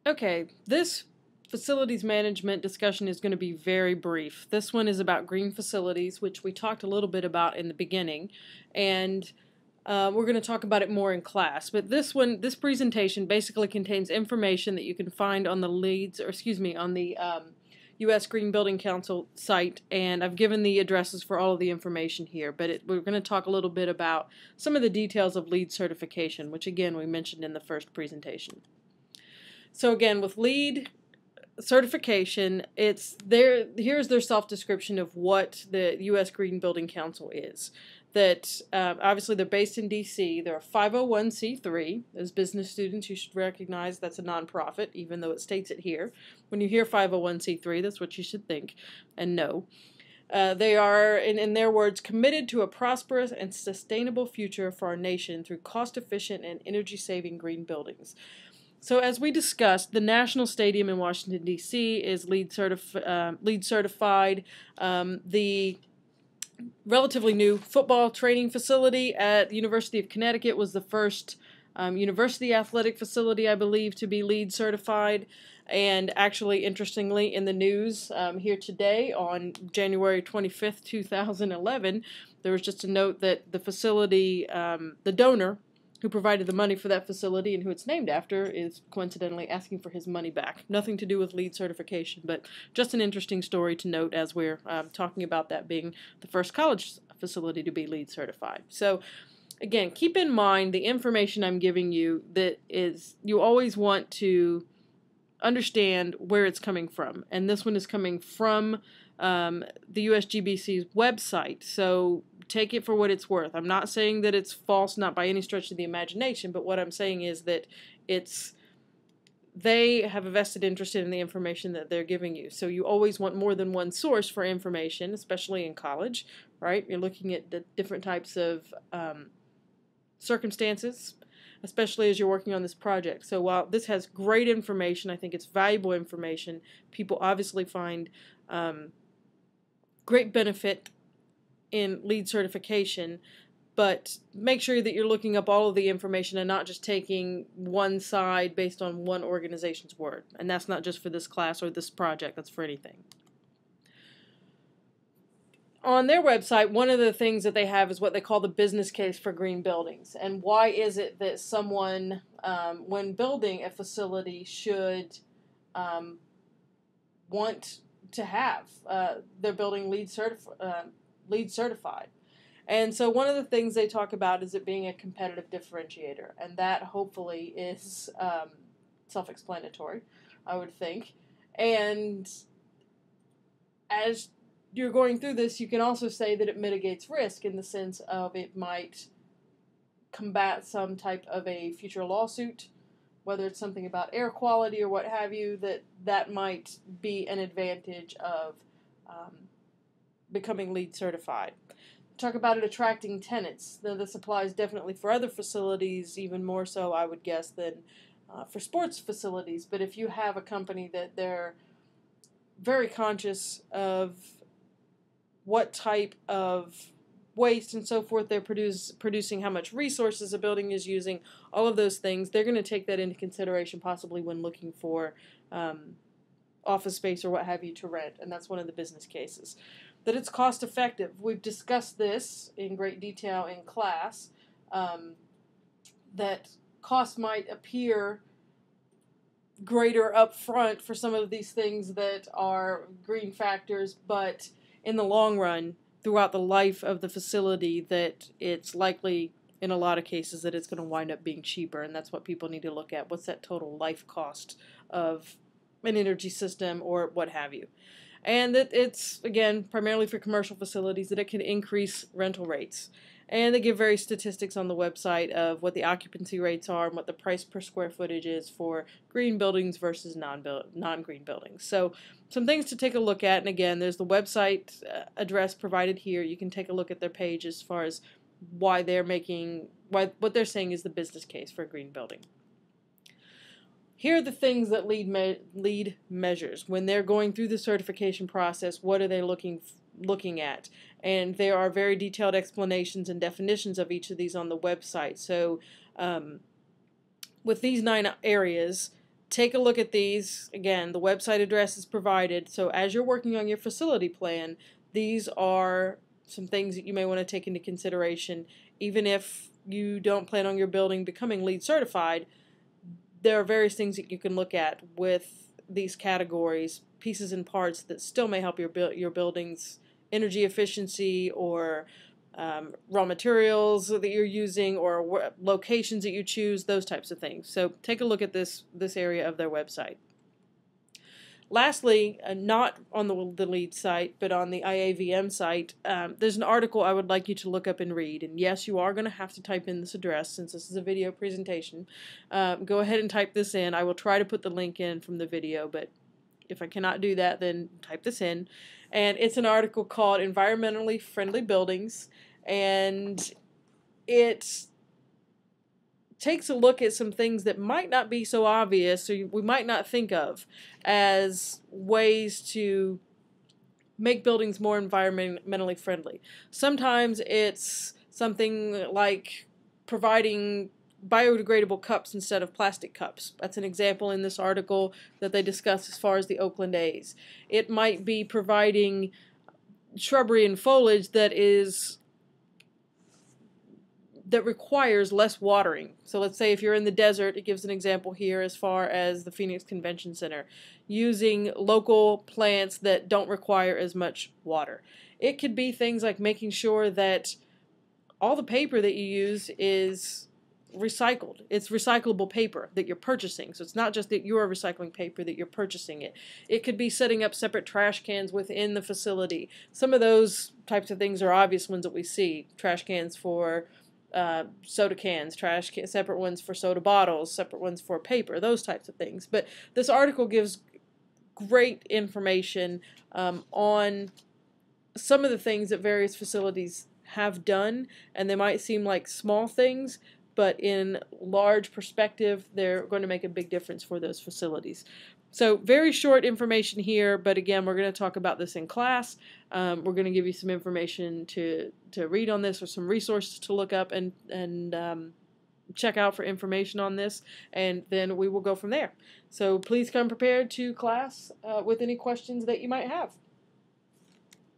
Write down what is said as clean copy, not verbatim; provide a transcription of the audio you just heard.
Okay, this facilities management discussion is going to be very brief. This one is about green facilities, which we talked a little bit about in the beginning, and we're going to talk about it more in class. But this presentation basically contains information that you can find on the on the U.S. Green Building Council site, and I've given the addresses for all of the information here. But we're going to talk a little bit about some of the details of LEED certification, which again we mentioned in the first presentation. So again, with LEED certification, here's their self-description of what the U.S. Green Building Council is. That obviously they're based in D.C. They're a 501c3. As business students, you should recognize that's a nonprofit, even though it states it here. When you hear 501c3, that's what you should think and know. They are, in their words, committed to a prosperous and sustainable future for our nation through cost-efficient and energy-saving green buildings. So as we discussed, the National Stadium in Washington, D.C. is LEED certified. The relatively new football training facility at the University of Connecticut was the first university athletic facility, I believe, to be LEED certified. And actually, interestingly, in the news here today on January 25th, 2011, there was just a note that the facility, the donor who provided the money for that facility and who it's named after is coincidentally asking for his money back. Nothing to do with LEED certification, but just an interesting story to note as we're talking about that being the first college facility to be LEED certified. So again, keep in mind the information I'm giving you, that is, you always want to understand where it's coming from. And this one is coming from the USGBC's website. So take it for what it's worth. I'm not saying that it's false, not by any stretch of the imagination, but what I'm saying is that they have a vested interest in the information that they're giving you. So you always want more than one source for information, especially in college, right? You're looking at the different types of circumstances, especially as you're working on this project. So while this has great information, I think it's valuable information. People obviously find great benefit in LEED certification, but make sure that you're looking up all of the information and not just taking one side based on one organization's word. And that's not just for this class or this project, that's for anything. On their website, one of the things that they have is what they call the business case for green buildings. And why is it that someone, when building a facility, should want to have their building LEED certified? And so one of the things they talk about is it being a competitive differentiator, and that hopefully is self-explanatory, I would think. And as you're going through this, you can also say that it mitigates risk in the sense of it might combat some type of a future lawsuit, whether it's something about air quality or what have you, that might be an advantage of becoming LEED certified. Talk about it attracting tenants. Now, this applies definitely for other facilities, even more so, I would guess, than for sports facilities. But if you have a company that they're very conscious of what type of waste and so forth they're producing, how much resources a building is using, all of those things, they're going to take that into consideration possibly when looking for office space or what have you to rent, and that's one of the business cases. That it's cost effective. We've discussed this in great detail in class, that cost might appear greater up front for some of these things that are green factors, but in the long run, throughout the life of the facility, that it's likely in a lot of cases that it's going to wind up being cheaper, and that's what people need to look at. What's that total life cost of an energy system or what have you? And that it's, again, primarily for commercial facilities, that it can increase rental rates. And they give various statistics on the website of what the occupancy rates are and what the price per square footage is for green buildings versus non-green buildings. So some things to take a look at. And again, there's the website address provided here. You can take a look at their page as far as why what they're saying is the business case for a green building. Here are the things that LEED measures. When they're going through the certification process, what are they looking at? And there are very detailed explanations and definitions of each of these on the website. So with these 9 areas, take a look at these. Again, the website address is provided, so as you're working on your facility plan, these are some things that you may want to take into consideration. Even if you don't plan on your building becoming LEED certified, there are various things that you can look at with these categories, pieces and parts that still may help your building's energy efficiency, or raw materials that you're using, or locations that you choose, those types of things. So take a look at this area of their website. Lastly, not on the LEED site, but on the IAVM site, there's an article I would like you to look up and read. And yes, you are going to have to type in this address since this is a video presentation. Go ahead and type this in. I will try to put the link in from the video, but if I cannot do that, then type this in. And it's an article called Environmentally Friendly Buildings, and it takes a look at some things that might not be so obvious, or we might not think of as ways to make buildings more environmentally friendly. Sometimes it's something like providing biodegradable cups instead of plastic cups. That's an example in this article that they discuss as far as the Oakland A's. It might be providing shrubbery and foliage that requires less watering. So let's say if you're in the desert, it gives an example here as far as the Phoenix Convention Center, using local plants that don't require as much water. It could be things like making sure that all the paper that you use is recycled. It's recyclable paper that you're purchasing. So it's not just that you're recycling paper, that you're purchasing it. It could be setting up separate trash cans within the facility. Some of those types of things are obvious ones that we see. Trash cans for soda cans, separate ones for soda bottles, separate ones for paper, those types of things. But this article gives great information on some of the things that various facilities have done, and they might seem like small things, but in large perspective, they're going to make a big difference for those facilities. So very short information here, but again, we're going to talk about this in class. We're going to give you some information to read on this, or some resources to look up and check out for information on this, and then we will go from there. So please come prepared to class with any questions that you might have.